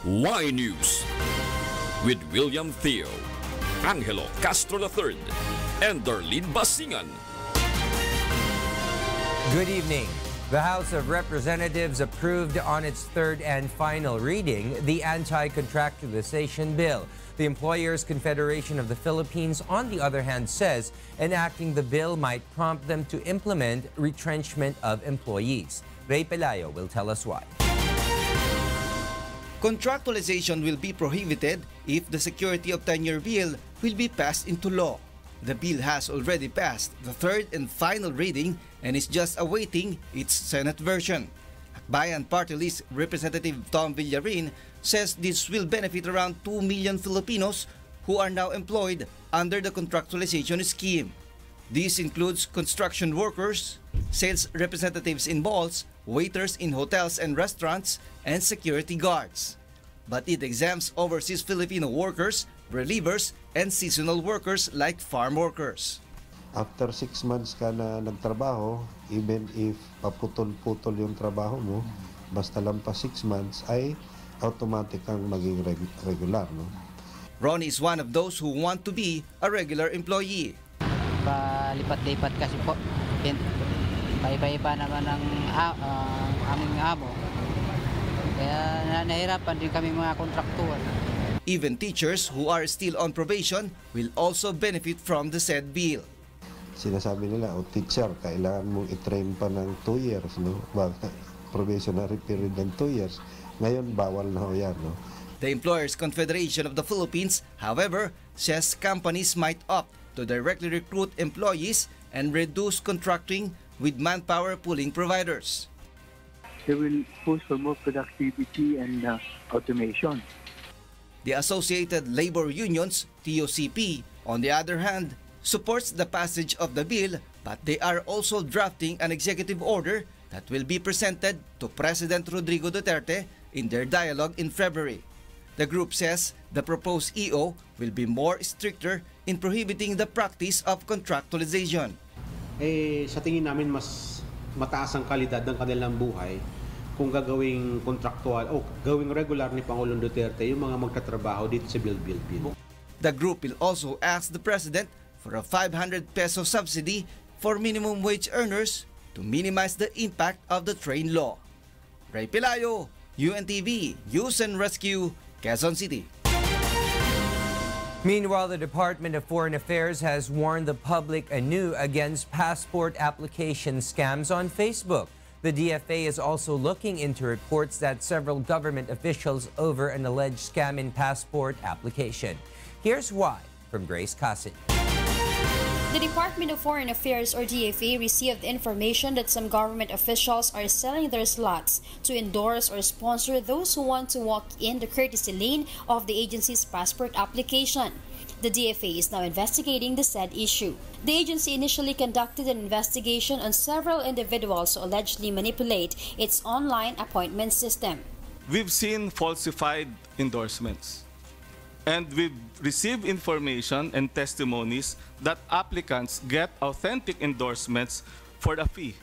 Y News with William Theo, Angelo Castro III, and Darlene Basingan. Good evening. The House of Representatives approved on its third and final reading the anti-contractualization bill. The Employers Confederation of the Philippines, on the other hand, says enacting the bill might prompt them to implement retrenchment of employees. Ray Pelayo will tell us why. Contractualization will be prohibited if the security of tenure bill will be passed into law. The bill has already passed the third and final reading and is just awaiting its Senate version. Bayan Party List Representative Tom Villarin says this will benefit around 2 million Filipinos who are now employed under the contractualization scheme. This includes construction workers, sales representatives in malls, waiters in hotels and restaurants, and security guards. But it exempts overseas Filipino workers, relievers, and seasonal workers like farm workers. After 6 months ka na nagtrabaho, even if paputol-putol yung trabaho mo, basta lang pa 6 months ay automatic kang maging regular. No? Ronnie is one of those who want to be a regular employee. Palipat-lipat kasi po. Paiba-iba naman ang aming amo. Kaya nahirapan din kami mga kontraktual. Even teachers who are still on probation will also benefit from the said bill. Sinasabi nila, teacher, kailangan mong i-train pa ng 2 years, no? Probationary period ng 2 years. Ngayon, bawal na ho yan, no? The Employers Confederation of the Philippines, however, says companies might opt to directly recruit employees and reduce contracting with manpower pooling providers. They will push for more productivity and automation. The Associated Labor Unions, TOCP, on the other hand, supports the passage of the bill, but they are also drafting an executive order that will be presented to President Rodrigo Duterte in their dialogue in February. The group says the proposed EO will be more stricter in prohibiting the practice of contractualization. Sa tingin namin mas mataas ang kalidad ng kanilang buhay kung gagawing kontraktual o gawing regular ni Pangulong Duterte yung mga magtatrabaho dito sa Bill. The group will also ask the President for a 500 peso subsidy for minimum wage earners to minimize the impact of the train law. Ray Pelayo, UNTV, News and Rescue, Quezon City. Meanwhile, the Department of Foreign Affairs has warned the public anew against passport application scams on Facebook. The DFA is also looking into reports that several government officials over an alleged scam in passport application. Here's why from Grace Casin. The Department of Foreign Affairs, or DFA, received information that some government officials are selling their slots to endorse or sponsor those who want to walk in the courtesy lane of the agency's passport application. The DFA is now investigating the said issue. The agency initially conducted an investigation on several individuals who allegedly manipulate its online appointment system. We've seen falsified endorsements, and we've received information and testimonies that applicants get authentic endorsements for a fee.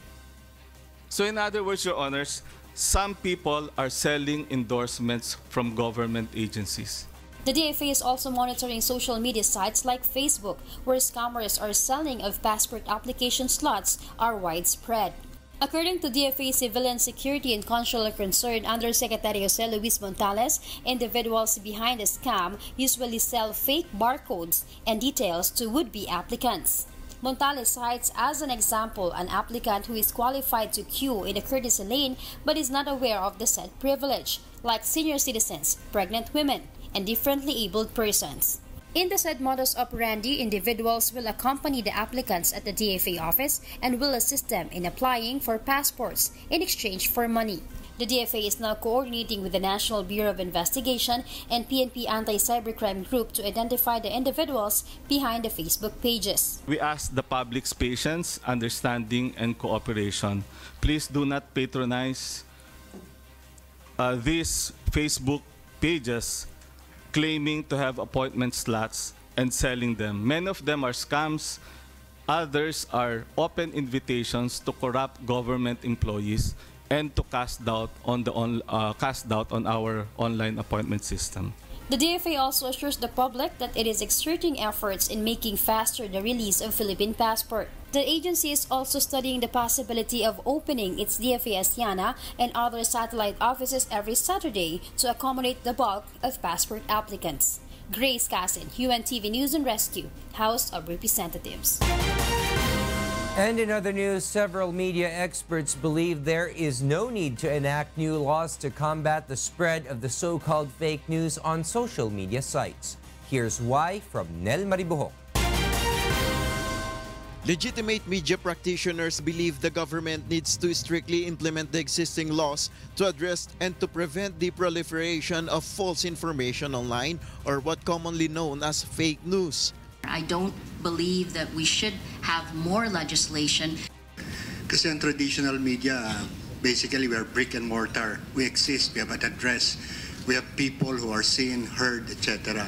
So in other words, Your Honors, some people are selling endorsements from government agencies. The DFA is also monitoring social media sites like Facebook, where scammers are selling of passport application slots are widespread. According to DFA Civilian Security and Consular Concern Undersecretary Jose Luis Montales, individuals behind the scam usually sell fake barcodes and details to would-be applicants. Montales cites as an example an applicant who is qualified to queue in the courtesy lane but is not aware of the said privilege, like senior citizens, pregnant women, and differently abled persons. In the said modus operandi, individuals will accompany the applicants at the DFA office and will assist them in applying for passports in exchange for money. The DFA is now coordinating with the National Bureau of Investigation and PNP Anti-Cybercrime Group to identify the individuals behind the Facebook pages. We ask the public's patience, understanding, and cooperation. Please do not patronize these Facebook pages claiming to have appointment slots and selling them. Many of them are scams. Others are open invitations to corrupt government employees and to cast doubt on our online appointment system. The DFA also assures the public that it is exerting efforts in making faster the release of Philippine passport. The agency is also studying the possibility of opening its DFA Asiana and other satellite offices every Saturday to accommodate the bulk of passport applicants. Grace Casin, UNTV News and Rescue, House of Representatives. And in other news, several media experts believe there is no need to enact new laws to combat the spread of the so-called fake news on social media sites. Here's why from Nel Maribuhok. Legitimate media practitioners believe the government needs to strictly implement the existing laws to address and to prevent the proliferation of false information online, or what commonly known as fake news. I don't believe that we should have more legislation. Kasi ang traditional media, basically we're brick and mortar. We exist, we have an address, we have people who are seen, heard, etc.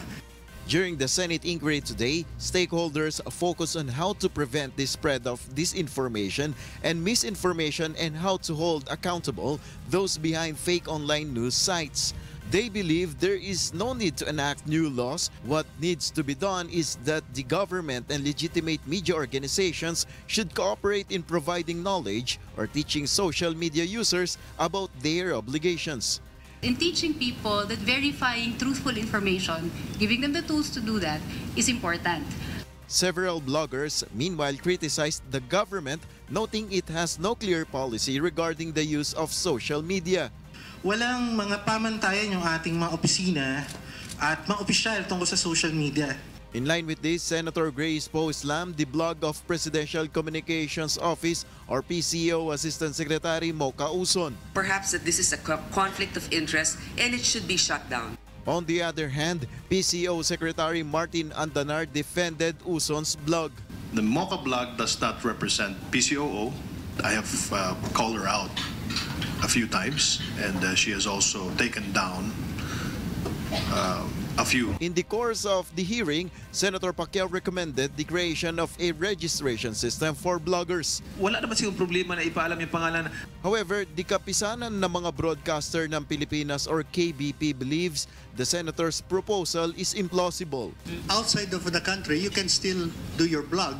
During the Senate inquiry today, stakeholders focus on how to prevent the spread of disinformation and misinformation and how to hold accountable those behind fake online news sites. They believe there is no need to enact new laws. What needs to be done is that the government and legitimate media organizations should cooperate in providing knowledge or teaching social media users about their obligations. In teaching people that verifying truthful information, giving them the tools to do that, is important. Several bloggers, meanwhile, criticized the government, noting it has no clear policy regarding the use of social media. Walang mga pamantayan yung ating mga opisina at mga opisyal tungkol sa social media. In line with this, Senator Grace Poe slammed the blog of Presidential Communications Office or PCO Assistant Secretary Mocha Uson. Perhaps that this is a conflict of interest and it should be shut down. On the other hand, PCO Secretary Martin Andanar defended Uson's blog. The Mocha blog does not represent PCOO. I have called her out a few times, and she has also taken down a few. In the course of the hearing, Senator Pacquiao recommended the creation of a registration system for bloggers. Wala naman sigong problema na ipaalam yung pangalan. However, the Kapisanan ng mga Broadcaster ng Pilipinas or KBP believes the senator's proposal is implausible. Outside of the country, you can still do your blog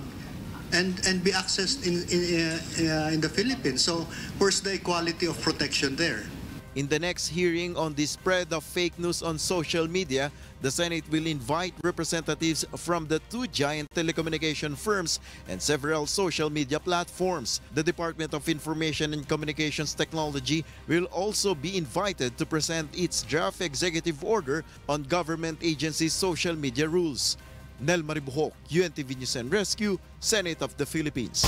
and be accessed in the Philippines. So where's the equality of protection there? In the next hearing on the spread of fake news on social media, the Senate will invite representatives from the two giant telecommunication firms and several social media platforms. The Department of Information and Communications Technology will also be invited to present its draft executive order on government agencies' social media rules. Nel Maribuhok, UNTV News and Rescue, Senate of the Philippines.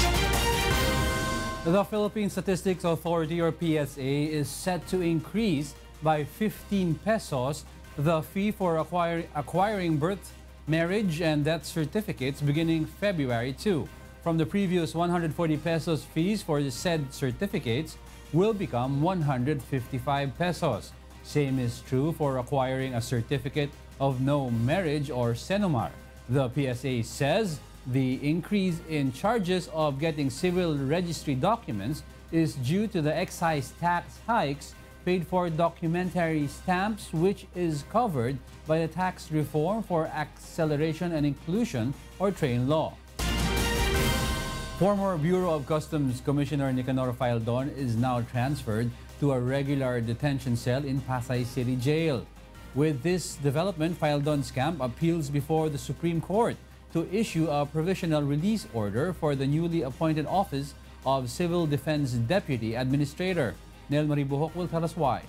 The Philippine Statistics Authority or PSA is set to increase by 15 pesos the fee for acquiring birth, marriage, and death certificates beginning February 2. From the previous 140 pesos fees for the said certificates will become 155 pesos. Same is true for acquiring a certificate of no marriage or Senomar. The PSA says the increase in charges of getting civil registry documents is due to the excise tax hikes paid for documentary stamps, which is covered by the Tax Reform for Acceleration and Inclusion or TRAIN law. Former Bureau of Customs Commissioner Nicanor is now transferred to a regular detention cell in Pasay City Jail. With this development, Faldon's camp appeals before the Supreme Court to issue a provisional release order for the newly appointed office of Civil Defense Deputy Administrator. Nel Maribuhok will tell us why.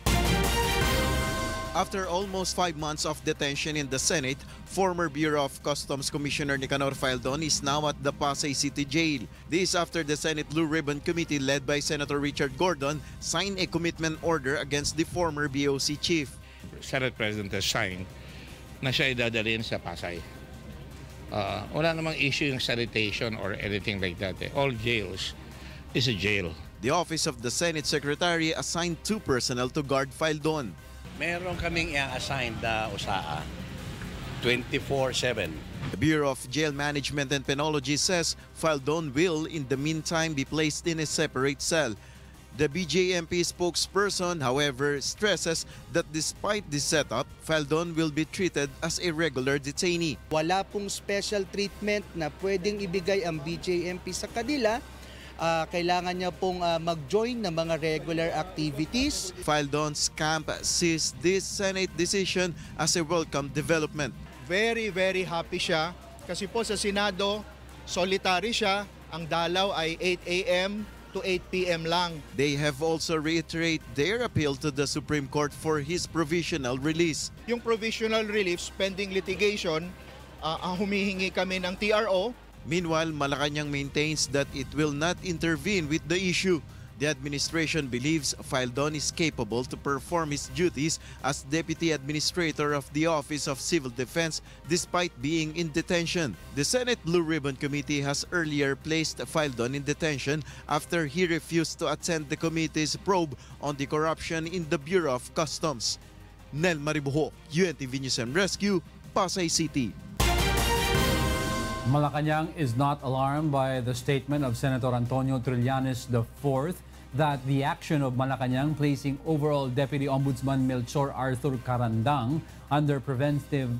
After almost 5 months of detention in the Senate, former Bureau of Customs Commissioner Nicanor Faldon is now at the Pasay City Jail. This after the Senate Blue Ribbon Committee led by Senator Richard Gordon signed a commitment order against the former BOC chief. Senate President has signed na siya idadalhin sa Pasay. Wala namang issue yung sanitation or anything like that. All jails is a jail. The Office of the Senate Secretary assigned 2 personnel to guard Faldon. Meron kaming i-assign na USAA 24/7. The Bureau of Jail Management and Penology says Faldon will in the meantime be placed in a separate cell. The BJMP spokesperson, however, stresses that despite this setup, Faldon will be treated as a regular detainee. Wala pong special treatment na pwedeng ibigay ang BJMP sa kanila. Kailangan niya pong mag-join ng mga regular activities. Faldon's camp sees this Senate decision as a welcome development. Very, very happy siya kasi po sa Senado, solitary siya. Ang dalaw ay 8 a.m. to 8 p.m. lang. They have also reiterated their appeal to the Supreme Court for his provisional release. Yung provisional relief pending litigation, humihingi kami ng TRO. Meanwhile, Malacanang maintains that it will not intervene with the issue. The administration believes Faldon is capable to perform his duties as Deputy Administrator of the Office of Civil Defense despite being in detention. The Senate Blue Ribbon Committee has earlier placed Faldon in detention after he refused to attend the committee's probe on the corruption in the Bureau of Customs. Nel Maribuho, UNTV News and Rescue, Pasay City. Malacanang is not alarmed by the statement of Senator Antonio Tiu IV that the action of Malacanang placing overall Deputy Ombudsman Melchor Arthur Carandang under preventive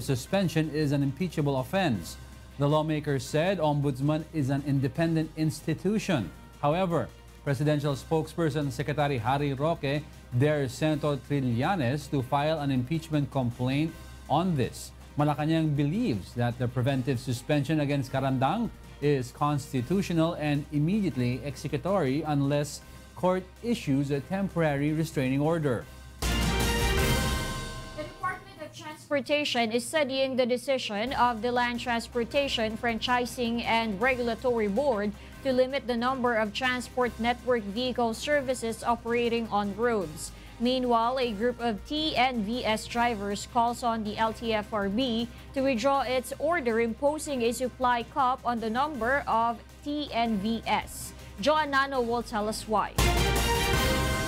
suspension is an impeachable offense. The lawmaker said Ombudsman is an independent institution. However, Presidential Spokesperson Secretary Harry Roque dares Senator Trillanes to file an impeachment complaint on this. Malacanang believes that the preventive suspension against Carandang is constitutional and immediately executory unless court issues a temporary restraining order. The Department of Transportation is studying the decision of the Land Transportation Franchising and Regulatory Board to limit the number of transport network vehicle services operating on roads. Meanwhile, a group of TNVS drivers calls on the LTFRB to withdraw its order imposing a supply cap on the number of TNVS. Joanano will tell us why.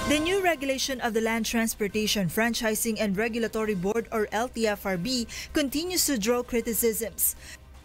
The new regulation of the Land Transportation Franchising and Regulatory Board, or LTFRB, continues to draw criticisms.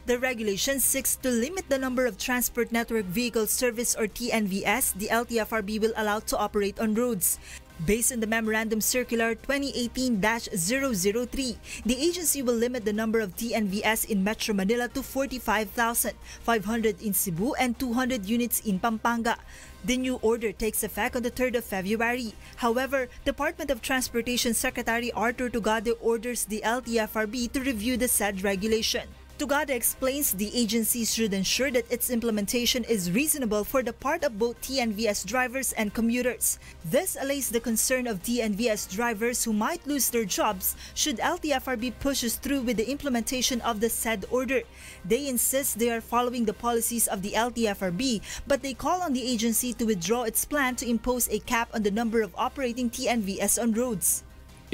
The regulation seeks to limit the number of Transport Network Vehicle Service, or TNVS, the LTFRB will allow to operate on roads. Based on the Memorandum Circular 2018-003, the agency will limit the number of TNVS in Metro Manila to 45,000, 500 in Cebu, and 200 units in Pampanga. The new order takes effect on the 3rd of February. However, Department of Transportation Secretary Arthur Tugade orders the LTFRB to review the said regulation. Tugade explains the agency should ensure that its implementation is reasonable for the part of both TNVS drivers and commuters. This allays the concern of TNVS drivers who might lose their jobs should LTFRB pushes through with the implementation of the said order. They insist they are following the policies of the LTFRB, but they call on the agency to withdraw its plan to impose a cap on the number of operating TNVS on roads.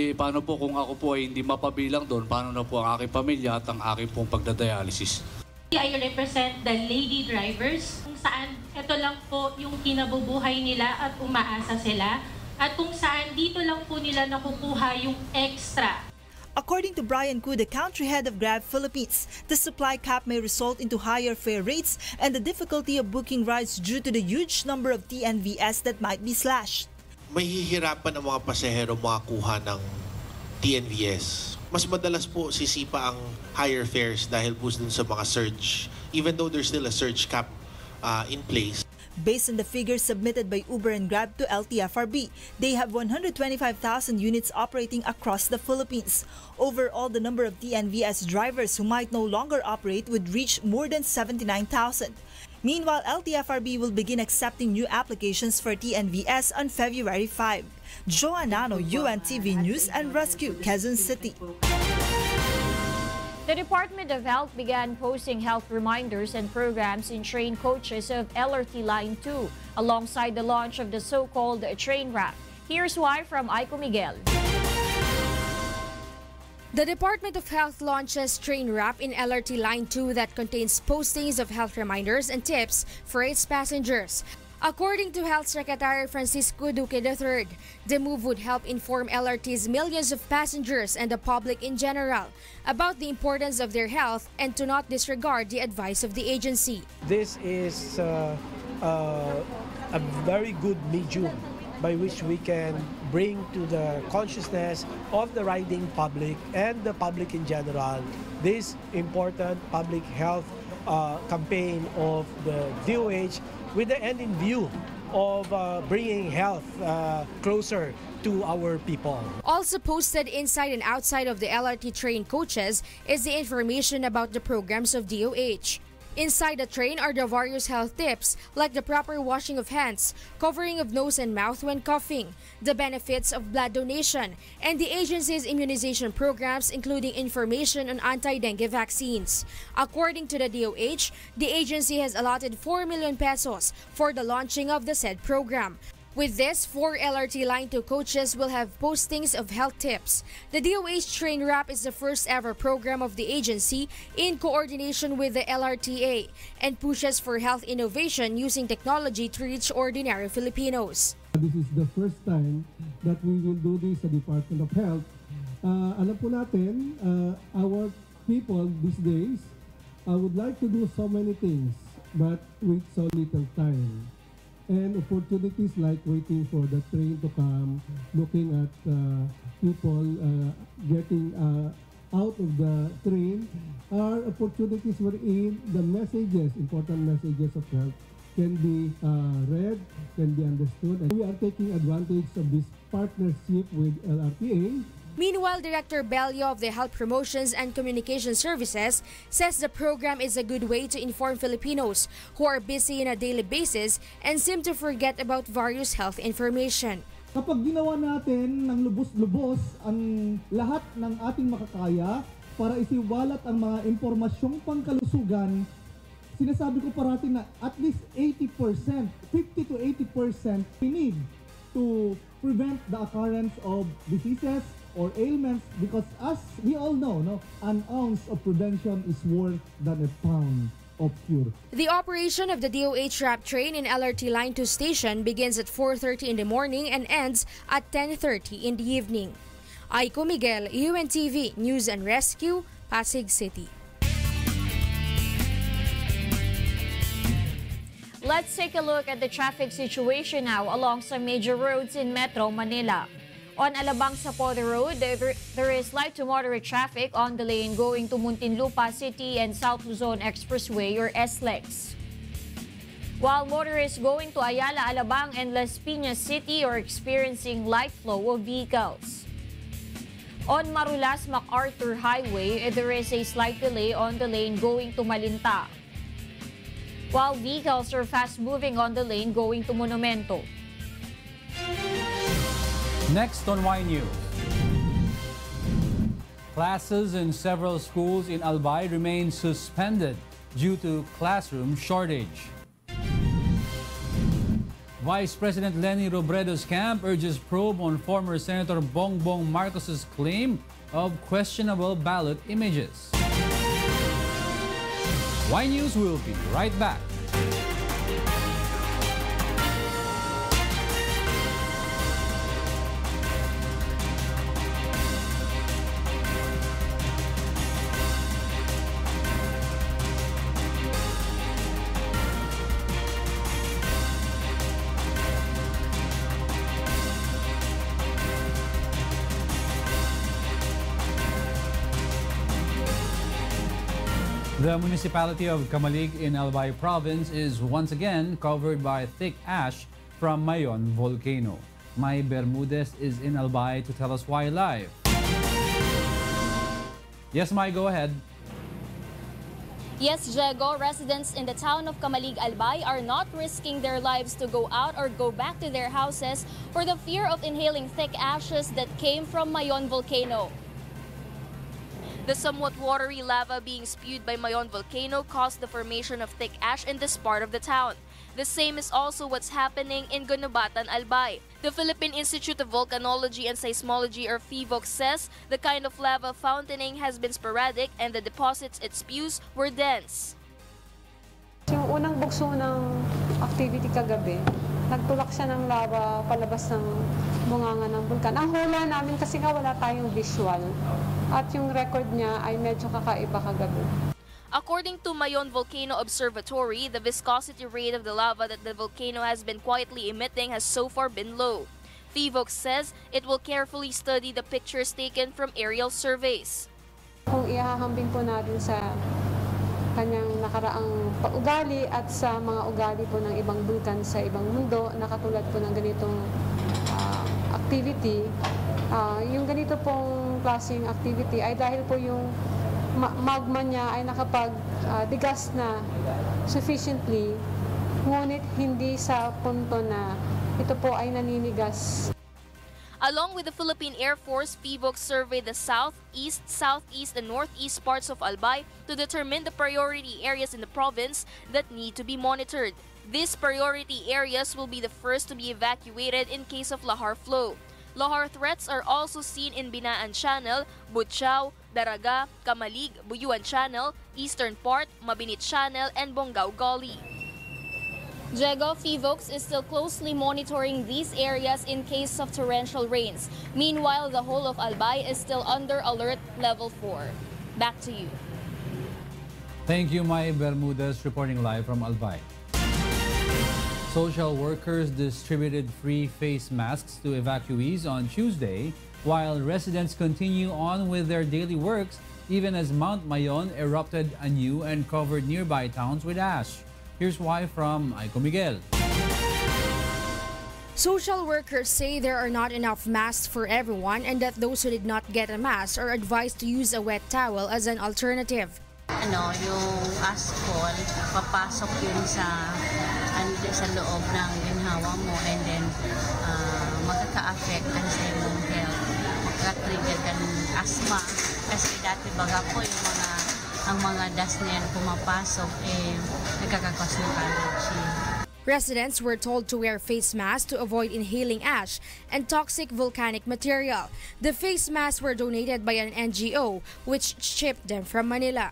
Paano po kung ako po ay hindi mapabilang doon? Paano na po ang aking pamilya at ang aking pong pagdadialysis? I represent the lady drivers kung saan ito lang po yung kinabubuhay nila at umaasa sila at kung saan dito lang po nila nakukuha yung extra. According to Brian Ku, the country head of Grab Philippines, the supply cap may result into higher fare rates and the difficulty of booking rides due to the huge number of TNVS that might be slashed. May hihirapan ang mga pasahero makakuha ng TNVS. Mas madalas po sisipa ang higher fares dahil po dun sa mga surge, even though there's still a surge cap in place. Based on the figures submitted by Uber and Grab to LTFRB, they have 125,000 units operating across the Philippines. Overall, the number of TNVS drivers who might no longer operate would reach more than 79,000. Meanwhile, LTFRB will begin accepting new applications for TNVS on February 5. Joanano, UNTV News and Rescue, Quezon City. The Department of Health began posting health reminders and programs in train coaches of LRT Line 2 alongside the launch of the so-called train wrap. Here's why from Aiko Miguel. The Department of Health launches train wrap in LRT Line 2 that contains postings of health reminders and tips for its passengers. According to Health Secretary Francisco Duque III, the move would help inform LRT's millions of passengers and the public in general about the importance of their health and to not disregard the advice of the agency. This is a very good medium by which we can bring to the consciousness of the riding public and the public in general this important public health campaign of the DOH with the end in view of bringing health closer to our people. Also posted inside and outside of the LRT train coaches is the information about the programs of DOH. Inside the train are the various health tips like the proper washing of hands, covering of nose and mouth when coughing, the benefits of blood donation, and the agency's immunization programs including information on anti-dengue vaccines. According to the DOH, the agency has allotted 4 million pesos for the launching of the said program. With this, 4 LRT Line 2 coaches will have postings of health tips. The DOH Train Wrap is the first ever program of the agency in coordination with the LRTA and pushes for health innovation using technology to reach ordinary Filipinos. This is the first time that we will do this sa Department of Health. Alam po natin, our people these days would like to do so many things but with so little time. And opportunities like waiting for the train to come, looking at people getting out of the train are opportunities wherein the messages, important messages of health can be read, can be understood. And we are taking advantage of this partnership with LRTA. Meanwhile, Director Bello of the Health Promotions and Communication Services says the program is a good way to inform Filipinos who are busy on a daily basis and seem to forget about various health information. Kapag ginawa natin ng lubos-lubos ang lahat ng ating makakaya para isiwalat ang mga impormasyong pangkalusugan, sinasabi ko parati na at least 80%, 50 to 80% we need to prevent the occurrence of diseases or ailments, because as we all know, an ounce of prevention is worth than a pound of cure. The operation of the DOH Wrap train in LRT Line 2 station begins at 4:30 in the morning and ends at 10:30 in the evening. Aiko Miguel, UNTV News and Rescue, Pasig City. Let's take a look at the traffic situation now along some major roads in Metro Manila. On Alabang Zapote Road, there is light to moderate traffic on the lane going to Muntinlupa City and South Luzon Expressway or SLEX. While motorists going to Ayala, Alabang and Las Piñas City are experiencing light flow of vehicles. On Marulas MacArthur Highway, there is a slight delay on the lane going to Malinta, while vehicles are fast moving on the lane going to Monumento. Next on Y News. Classes in several schools in Albay remain suspended due to classroom shortage. Vice President Leni Robredo's camp urges probe on former Senator Bongbong Marcos's claim of questionable ballot images. Y News will be right back. The municipality of Camalig in Albay province is once again covered by thick ash from Mayon volcano. May Bermudez is in Albay to tell us why live. Yes, May, go ahead. Yes, Diego, residents in the town of Camalig, Albay are not risking their lives to go out or go back to their houses for the fear of inhaling thick ashes that came from Mayon volcano. The somewhat watery lava being spewed by Mayon volcano caused the formation of thick ash in this part of the town. The same is also what's happening in Gunubatan, Albay. The Philippine Institute of Volcanology and Seismology or PHIVOC says the kind of lava fountaining has been sporadic and the deposits it spews were dense. Yung unang bugso ng activity kagabi, nagtulak siya ng lava palabas ng bunganga ng bulkan. Ang hula namin kasi nga wala tayong visual at yung record niya ay medyo kakaiba kagabi. According to Mayon Volcano Observatory, the viscosity rate of the lava that the volcano has been quietly emitting has so far been low. FIVOC says it will carefully study the pictures taken from aerial surveys. Kung ihahambing po natin sa kanyang nakaraang paugali at sa mga ugali po ng ibang bulkan sa ibang mundo na katulad po ng ganitong activity, yung ganito pong klaseng activity ay dahil po yung magma niya ay nakapag-digas na sufficiently, ngunit hindi sa punto na ito po ay naninigas. Along with the Philippine Air Force, FIVOC surveyed the southeast, southeast, and northeast parts of Albay to determine the priority areas in the province that need to be monitored. These priority areas will be the first to be evacuated in case of lahar flow. Lahar threats are also seen in Binaan Channel, Butchao, Daraga, Kamalig, Buyuan Channel, Eastern Part, Mabinit Channel, and Bongao Gully. Diego, FIVOC is still closely monitoring these areas in case of torrential rains. Meanwhile, the whole of Albay is still under alert level 4. Back to you. Thank you, Mai Bermudez, reporting live from Albay. Social workers distributed free face masks to evacuees on Tuesday, while residents continue on with their daily works, even as Mount Mayon erupted anew and covered nearby towns with ash. Here's why from Aiko Miguel. Social workers say there are not enough masks for everyone and that those who did not get a mask are advised to use a wet towel as an alternative. Yung asphalt, papasok yun sa loob ng ginhawa mo and then magkaka-affect sa iyong health. Magka-trigger ka ng asthma kasi dati baga po ang mga dust na yan pumapasok nagkakakos ng allergy. Residents were told to wear face masks to avoid inhaling ash and toxic volcanic material. The face masks were donated by an NGO which shipped them from Manila.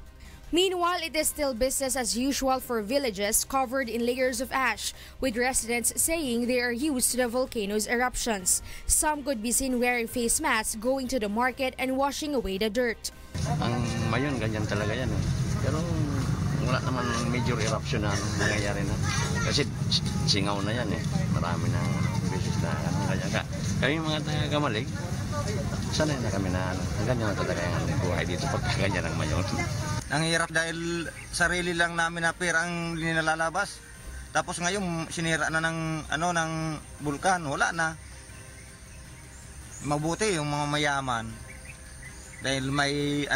Meanwhile, it is still business as usual for villages covered in layers of ash, with residents saying they are used to the volcano's eruptions. Some could be seen wearing face masks, going to the market and washing away the dirt. Ang Mayon, ganyan talaga yan. Pero wala naman major eruption na nangyayari na. Kasi singaw na yan Marami na beses na ganyan. Kami mga taga-Kamalig, sanay na kami na ganyan na talaga yung buhay dito pagka ganyan ang Mayon. Ang hirap dahil sarili lang namin na pera ang nilalabas. Tapos ngayon sinira na ng bulkan, wala na. Mabuti yung mga mayaman. Dahil may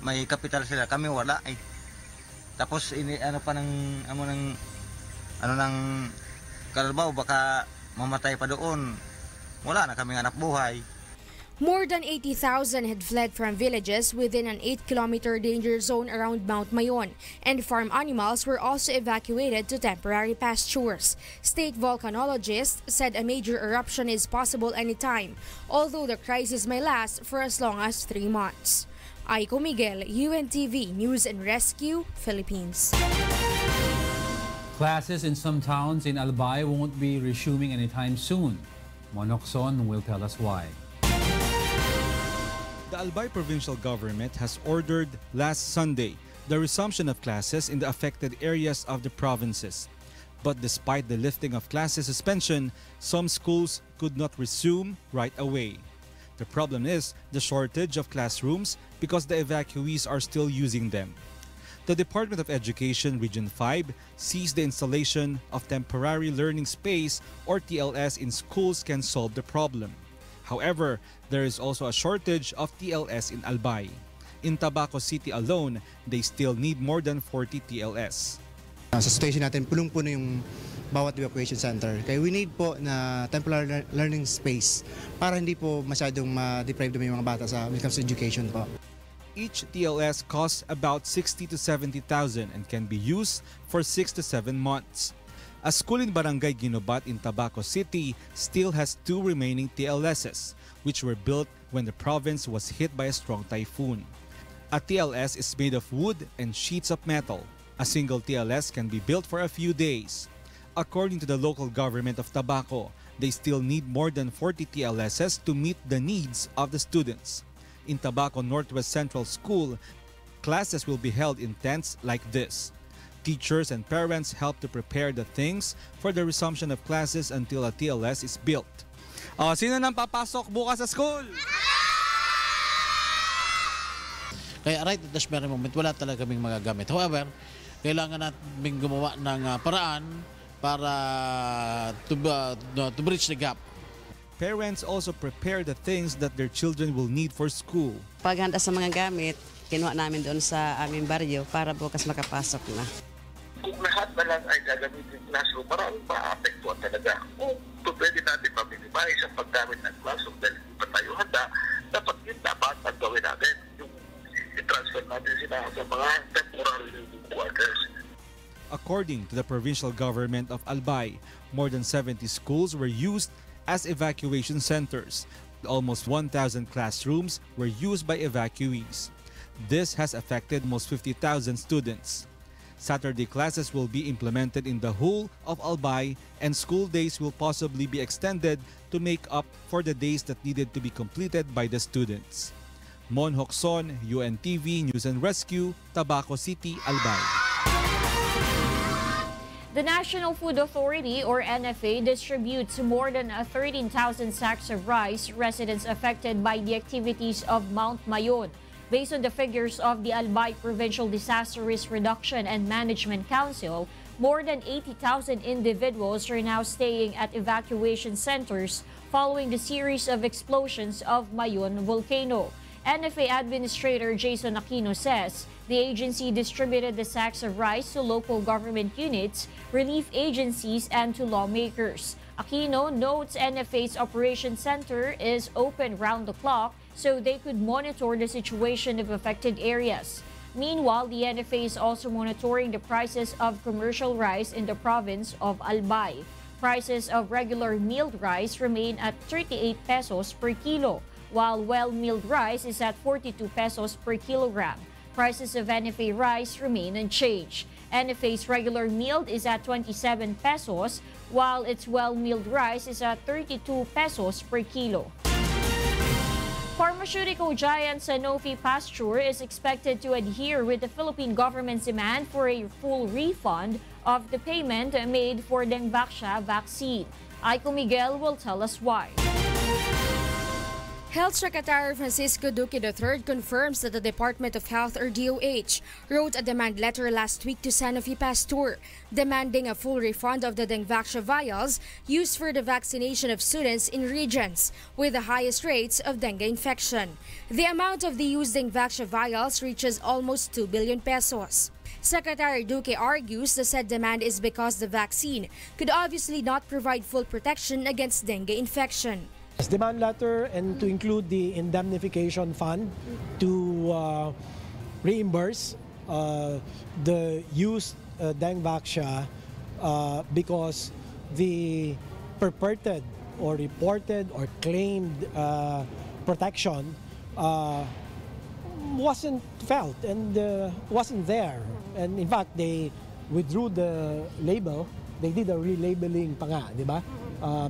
may kapital sila, kami wala Tapos ng Kalabaw baka mamatay pa doon. Wala na kaming anak buhay. More than 80,000 had fled from villages within an 8-kilometer danger zone around Mount Mayon, and farm animals were also evacuated to temporary pastures. State volcanologists said a major eruption is possible anytime, although the crisis may last for as long as 3 months. Aiko Miguel, UNTV News and Rescue, Philippines. Classes in some towns in Albay won't be resuming anytime soon. Monokson will tell us why. The Albay provincial government has ordered last Sunday the resumption of classes in the affected areas of the provinces. But despite the lifting of classes suspension, some schools could not resume right away. The problem is the shortage of classrooms because the evacuees are still using them. The Department of Education Region 5 sees the installation of temporary learning space or TLS in schools can solve the problem. However, there is also a shortage of TLS in Albay. In Tabaco City alone, they still need more than 40 TLS. Sa situation natin, punong-puno yung bawat evacuation center. Kaya we need po na temporary learning space para hindi po masyadong ma-deprive yung mga bata when it comes to education po. Each TLS costs about 60 to 70,000 and can be used for 6 to 7 months. A school in Barangay Ginobat in Tabaco City still has 2 remaining TLSs, which were built when the province was hit by a strong typhoon. A TLS is made of wood and sheets of metal. A single TLS can be built for a few days. According to the local government of Tabaco, they still need more than 40 TLSs to meet the needs of the students. In Tabaco Northwest Central School, Classes will be held in tents like this. Teachers and parents help to prepare the things for the resumption of classes until a TLS is built. Sino nang papasok bukas sa school? Kaya right at this very moment, wala talaga kaming magagamit. However, kailangan natin gumawa ng paraan para to bridge the gap. Parents also prepare the things that their children will need for school. Paghanda sa mga gamit, kinuha namin doon sa aming baryo para bukas makapasok na. Kung lahat na lang ay gagamitin classroom, marami ma-apektuhan talaga. Kung pwede natin ma-minimize ang paggamit ng classroom dahil hindi pa tayo handa, dapat ang gawin natin. Yung i-transfer natin sila sa mga temporary workers. According to the provincial government of Albay, more than 70 schools were used as evacuation centers. Almost 1,000 classrooms were used by evacuees. This has affected almost 50,000 students. Saturday classes will be implemented in the whole of Albay, and school days will possibly be extended to make up for the days that needed to be completed by the students. Mon Hokson, UNTV News and Rescue, Tabaco City, Albay. The National Food Authority, or NFA, distributes more than 13,000 sacks of rice to residents affected by the activities of Mount Mayon. Based on the figures of the Albay Provincial Disaster Risk Reduction and Management Council, more than 80,000 individuals are now staying at evacuation centers following the series of explosions of Mayon volcano. NFA Administrator Jason Aquino says the agency distributed the sacks of rice to local government units, relief agencies, and to lawmakers. Aquino notes NFA's Operation Center is open round the clock so they could monitor the situation of affected areas. Meanwhile, the NFA is also monitoring the prices of commercial rice in the province of Albay. Prices of regular milled rice remain at 38 pesos per kilo, while well-milled rice is at 42 pesos per kilogram. Prices of NFA rice remain unchanged. NFA's regular milled is at 27 pesos, while its well-milled rice is at 32 pesos per kilo. Pharmaceutical giant Sanofi Pasteur is expected to adhere with the Philippine government's demand for a full refund of the payment made for Dengvaxia vaccine. Aiko Miguel will tell us why. Health Secretary Francisco Duque III confirms that the Department of Health, or DOH, wrote a demand letter last week to Sanofi Pasteur, demanding a full refund of the Dengvaxia vials used for the vaccination of students in regions with the highest rates of dengue infection. The amount of the used Dengvaxia vials reaches almost 2 billion pesos. Secretary Duque argues the said demand is because the vaccine could obviously not provide full protection against dengue infection. Demand letter and to include the indemnification fund to reimburse the used Dengvaxia because the purported or reported or claimed protection wasn't felt and wasn't there. And in fact, they withdrew the label. They did a relabeling pa nga, di ba?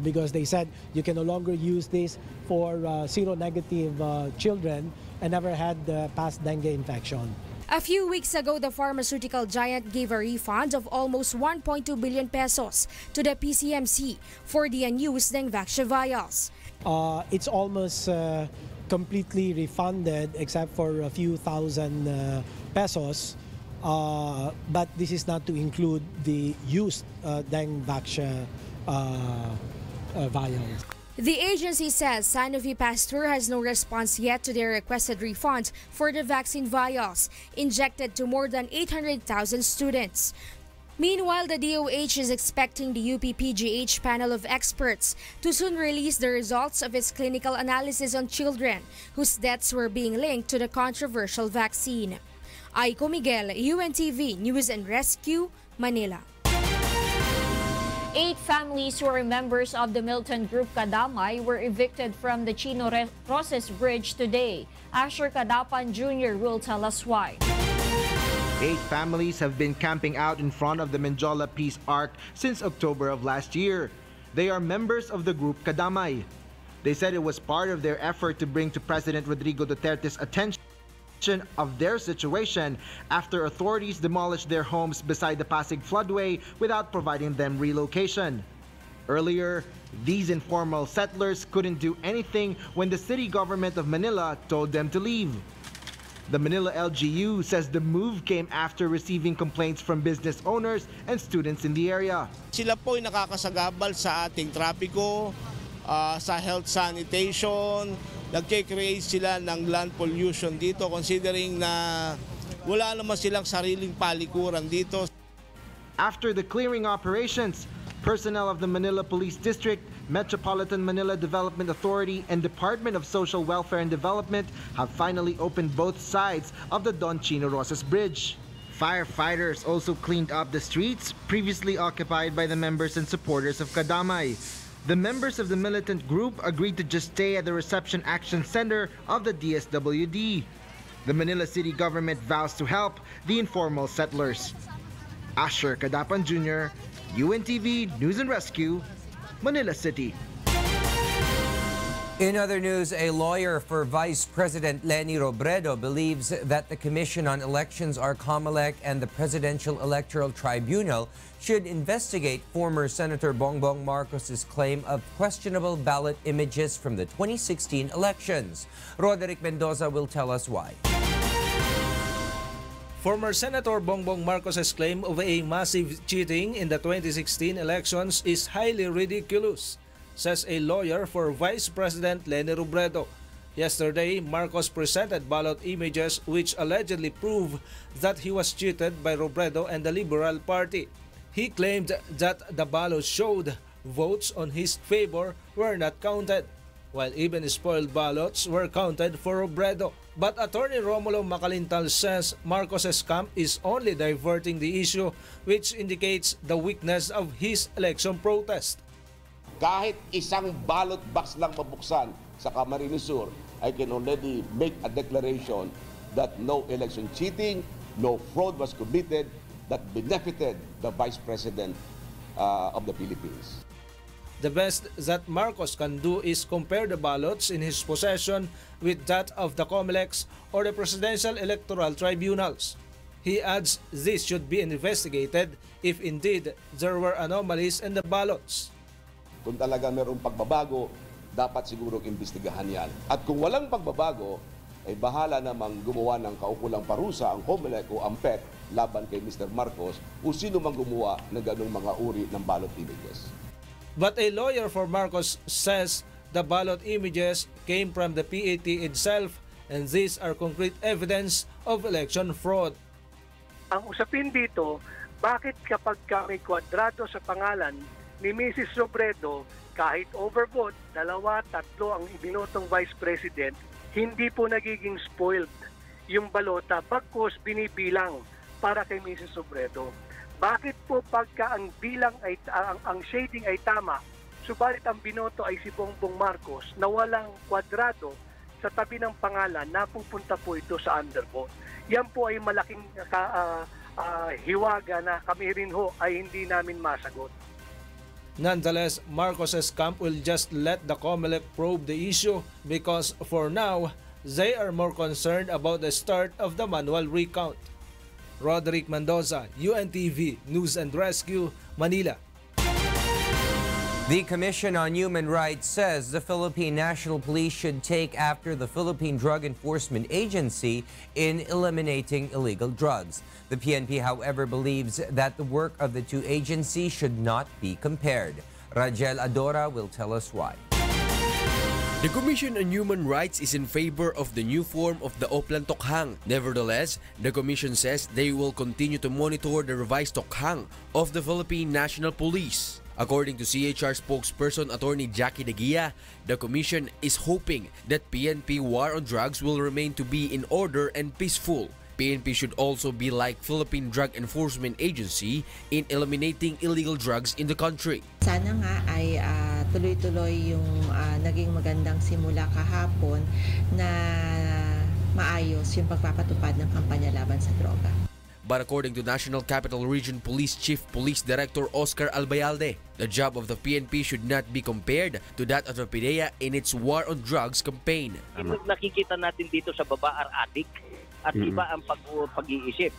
Because they said you can no longer use this for seronegative children and never had past dengue infection. A few weeks ago, the pharmaceutical giant gave a refund of almost 1.2 billion pesos to the PCMC for the unused Dengvaxia vials. It's almost completely refunded except for a few thousand pesos. But this is not to include the used Dengvaxia vials. The agency says Sanofi Pasteur has no response yet to their requested refunds for the vaccine vials injected to more than 800,000 students. Meanwhile, the DOH is expecting the UP-PGH panel of experts to soon release the results of its clinical analysis on children whose deaths were being linked to the controversial vaccine. Aiko Miguel, UNTV News and Rescue, Manila. 8 families who are members of the Milton Group Kadamay were evicted from the Chino Roses Bridge today. Asher Kadapan Jr. will tell us why. 8 families have been camping out in front of the Menjola Peace Arc since October of last year. They are members of the group Kadamay. They said it was part of their effort to bring to President Rodrigo Duterte's attention of their situation after authorities demolished their homes beside the Pasig floodway without providing them relocation. Earlier, these informal settlers couldn't do anything when the city government of Manila told them to leave. The Manila LGU says the move came after receiving complaints from business owners and students in the area. Sila po ay nakakasagabal sa ating trapiko, sa health sanitation, nagke-create sila ng land pollution dito considering na wala naman silang sariling palikuran dito. After the clearing operations, personnel of the Manila Police District, Metropolitan Manila Development Authority, and Department of Social Welfare and Development have finally opened both sides of the Don Chino Rosas Bridge. Firefighters also cleaned up the streets previously occupied by the members and supporters of Kadamay. The members of the militant group agreed to just stay at the Reception Action Center of the DSWD. The Manila City government vows to help the informal settlers. Asher Kadapan Jr., UNTV News and Rescue, Manila City. In other news, a lawyer for Vice President Leni Robredo believes that the Commission on Elections, COMELEC, and the Presidential Electoral Tribunal should investigate former Senator Bongbong Marcos's claim of questionable ballot images from the 2016 elections. Roderick Mendoza will tell us why. Former Senator Bongbong Marcos's claim of a massive cheating in the 2016 elections is highly ridiculous, says a lawyer for Vice President Leni Robredo. Yesterday, Marcos presented ballot images which allegedly prove that he was cheated by Robredo and the Liberal Party. He claimed that the ballots showed votes on his favor were not counted, while even spoiled ballots were counted for Robredo. But Attorney Romulo Macalintal says Marcos's camp is only diverting the issue, which indicates the weakness of his election protest. Kahit isang ballot box lang mabuksan sa Camarines Sur, I can already make a declaration that no election cheating, no fraud was committed that benefited the Vice President of the Philippines. The best that Marcos can do is compare the ballots in his possession with that of the COMELEC or the Presidential Electoral Tribunals. He adds this should be investigated if indeed there were anomalies in the ballots. Kung talaga mayroong pagbabago, dapat siguro imbestigahan yan. At kung walang pagbabago, ay bahala namang gumawa ng kaukulang parusa ang COMELEC o AMPET laban kay Mr. Marcos o sino mang gumawa ng ganung mga uri ng ballot images. But a lawyer for Marcos says the ballot images came from the PAT itself and these are concrete evidence of election fraud. Ang usapin dito, bakit kapag may kwadrado sa pangalan ni Mrs. Robredo, kahit overvote, 2, 3 ang ibinotong Vice President, hindi po nagiging spoiled yung balota bagkus binibilang para kay Mrs. Robredo. Bakit po pagka ang bilang ay ang shading ay tama, subalit ang binoto ay si Bongbong Marcos na walang kwadrado sa tabi ng pangalan, napupunta po ito sa undervote. Yan po ay malaking hiwaga na kami rin ho ay hindi namin masagot. Nonetheless, Marcos's camp will just let the COMELEC probe the issue because for now, they are more concerned about the start of the manual recount. Roderick Mendoza, UNTV News and Rescue, Manila. The Commission on Human Rights says the Philippine National Police should take after the Philippine Drug Enforcement Agency in eliminating illegal drugs. The PNP, however, believes that the work of the two agencies should not be compared. Rajel Adora will tell us why. The Commission on Human Rights is in favor of the new form of the Oplan Tokhang. Nevertheless, the Commission says they will continue to monitor the revised Tokhang of the Philippine National Police. According to CHR spokesperson Attorney Jackie De Guia, the Commission is hoping that PNP war on drugs will remain to be in order and peaceful. PNP should also be like Philippine Drug Enforcement Agency in eliminating illegal drugs in the country. Sana nga ay tuloy-tuloy yung naging magandang simula kahapon na maayos yung pagpapatupad ng kampanya laban sa droga. But according to National Capital Region Police Chief Police Director Oscar Albay, the job of the PNP should not be compared to that of the PDEA in its war on drugs campaign. Nakikita natin dito sa baba are addict at iba ang pag-iisip,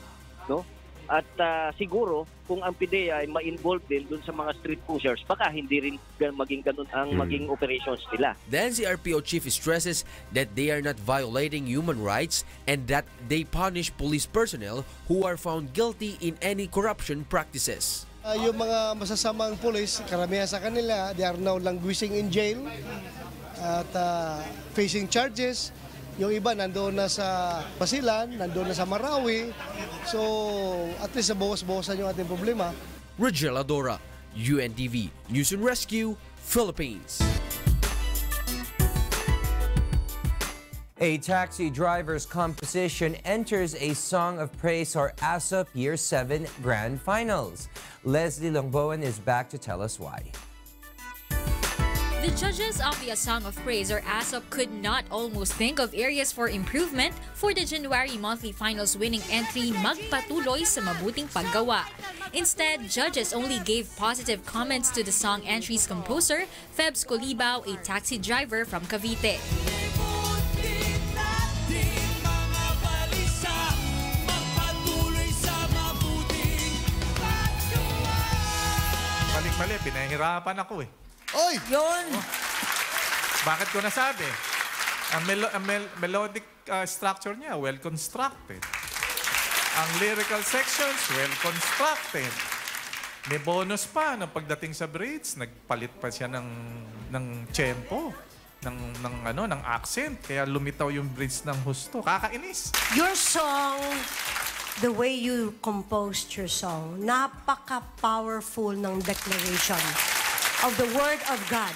no? At siguro kung ang PDEA ay ma-involve din dun sa mga street pushers, baka hindi rin maging ganun ang maging operations nila. The NCRPO chief stresses that they are not violating human rights and that they punish police personnel who are found guilty in any corruption practices. Yung mga masasamang pulis, karamihan sa kanila, they are now languishing in jail at facing charges. Yung iba nandoon na sa Basilan, nandoon na sa Marawi. So, at least nabawas-bawasan yung ating problema. Rigel Adora, UNTV, News and Rescue, Philippines. A taxi driver's composition enters a Song of Praise or ASOP Year 7 Grand Finals. Leslie Longboan is back to tell us why. The judges of the Song of Praise or ASOP could not almost think of areas for improvement for the January monthly finals winning entry Magpatuloy sa Mabuting Paggawa. Instead, judges only gave positive comments to the song entry's composer, Febs Colibao, a taxi driver from Cavite. Mali, pinahirapan ako eh. Oy! Yun! Bakit ko nasabi? Ang melodic structure niya, well-constructed. Ang lyrical sections, well-constructed. May bonus pa na pagdating sa bridge, nagpalit pa siya ng tempo, ng accent. Kaya lumitaw yung bridge ng husto. Kakainis. Your song, the way you composed your song, napaka-powerful ng declaration of the Word of God.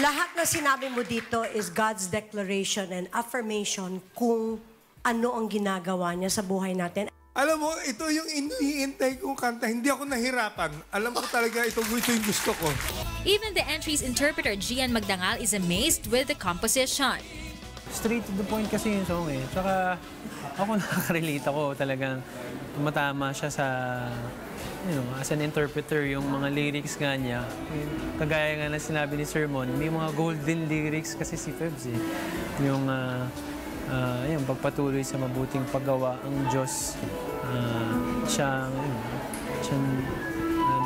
Lahat na sinabi mo dito is God's declaration and affirmation kung ano ang ginagawa niya sa buhay natin. Alam mo, ito yung iniintay kong kanta. Hindi ako nahirapan. Alam ko talaga ito yung gusto ko. Even the entry's interpreter, Gian Magdangal, is amazed with the composition. Straight to the point kasi yung song eh. Tsaka ako nakaka-relate ako talagang tumatama siya sa as an interpreter, yung mga lyrics nga niya, kagaya nga na sinabi ni Sermon, may mga golden lyrics kasi si Febs eh. Yung pagpatuloy sa mabuting paggawa ang Diyos,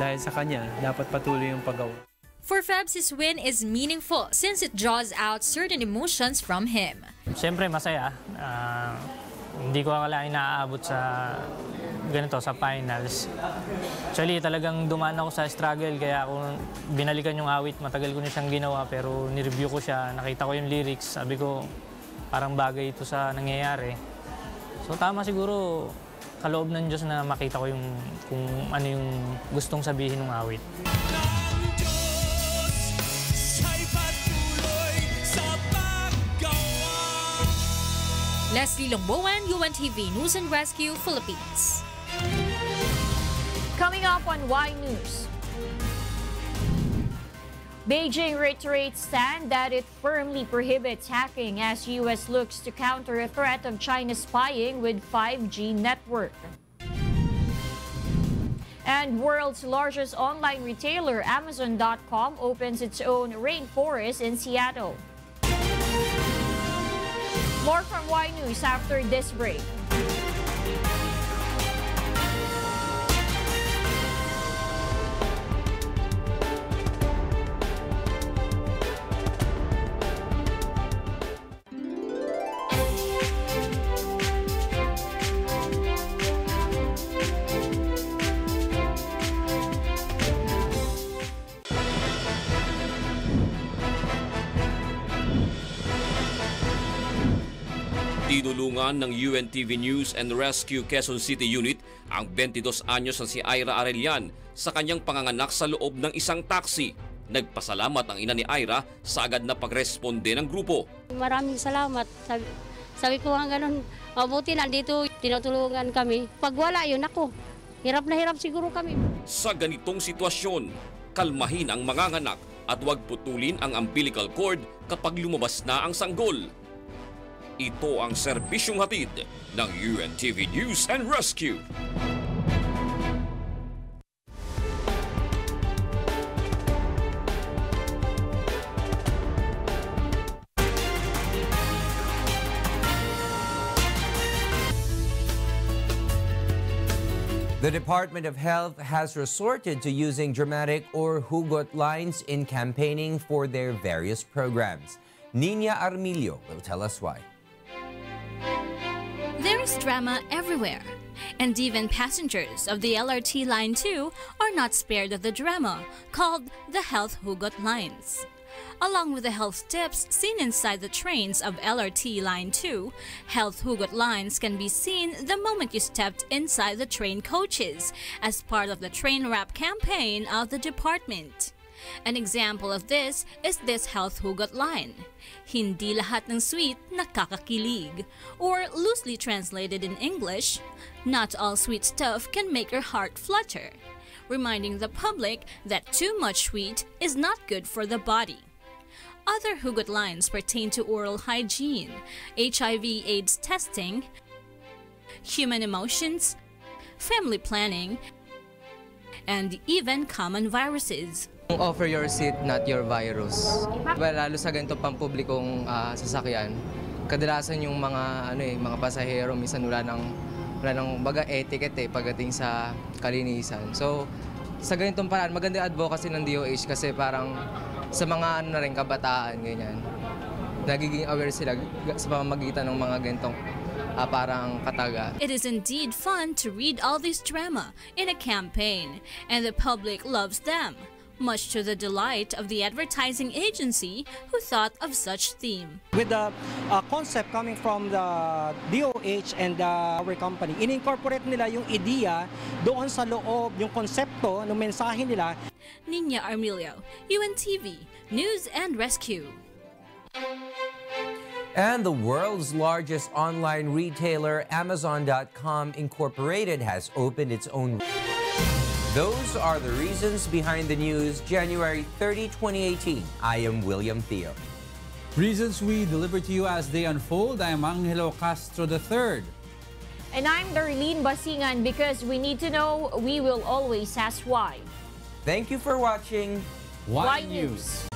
dahil sa Kanya, dapat patuloy yung paggawa. For Febs, his win is meaningful since it draws out certain emotions from him. Siyempre, masaya. Hindi ko akalain naaabot sa ganito, sa finals. Actually, talagang dumaan ako sa struggle, kaya ako binalikan yung awit. Matagal ko na siyang ginawa, pero nireview ko siya, nakita ko yung lyrics. Sabi ko, parang bagay ito sa nangyayari. So tama siguro, kaloob ng Diyos na makita ko kung ano yung gustong sabihin ng awit. Leslie Longboan, UNTV News and Rescue, Philippines. Coming up on Y News. Beijing reiterates stand that it firmly prohibits hacking as U.S. looks to counter a threat of China spying with 5G network. And world's largest online retailer, Amazon.com, opens its own rainforest in Seattle. More from Y News after this break. Tinulungan ng UNTV News and Rescue Quezon City Unit ang 22 anyos na si Ira Arelian sa kanyang panganganak sa loob ng isang taxi. Nagpasalamat ang ina ni Ira sa agad na pagresponde ng grupo. Maraming salamat. Sabi ko nga ganun, mabuti nandito, tinutulungan kami. Pag wala yun ako, hirap na hirap siguro kami. Sa ganitong sitwasyon, kalmahin ang manganganak at huwag putulin ang umbilical cord kapag lumabas na ang sanggol. Ito ang serbisyong hatid ng UNTV News and Rescue. The Department of Health has resorted to using dramatic or hugot lines in campaigning for their various programs. Nina Armilio will tell us why. There is drama everywhere, and even passengers of the LRT Line 2 are not spared of the drama, called the health hugot lines. Along with the health tips seen inside the trains of LRT Line 2, health hugot lines can be seen the moment you stepped inside the train coaches as part of the train wrap campaign of the department. An example of this is this health hugot line: hindi lahat ng sweet nakakakilig, or loosely translated in English, not all sweet stuff can make your heart flutter, reminding the public that too much sweet is not good for the body. Other hugot lines pertain to oral hygiene, HIV/AIDS testing, human emotions, family planning, and even common viruses. Offer your seat, not your virus. Well, lalo sa ganito pang publikong sasakyan, kadalasan yung mga pasahero minsan wala nang baga etiquette pagdating sa kalinisan. So, sa ganitong paraan, maganda advocacy ng DOH kasi parang sa mga kabataan, ganyan. Nagiging aware sila sa pamamagitan ng mga ganitong parang kataga. It is indeed fun to read all this drama in a campaign, and the public loves them, much to the delight of the advertising agency who thought of such theme. With the concept coming from the DOH and our company, in-incorporate nila yung idea doon sa loob, yung konsepto ng mensahe nila. Nina Armilio, UNTV News and Rescue. And the world's largest online retailer, Amazon.com Incorporated, has opened its own. Those are the reasons behind the news, January 30, 2018. I am William Theo. Reasons we deliver to you as they unfold. I am Angelo Castro III. And I'm Darlene Basingan. Because we need to know, we will always ask why. Thank you for watching Y News.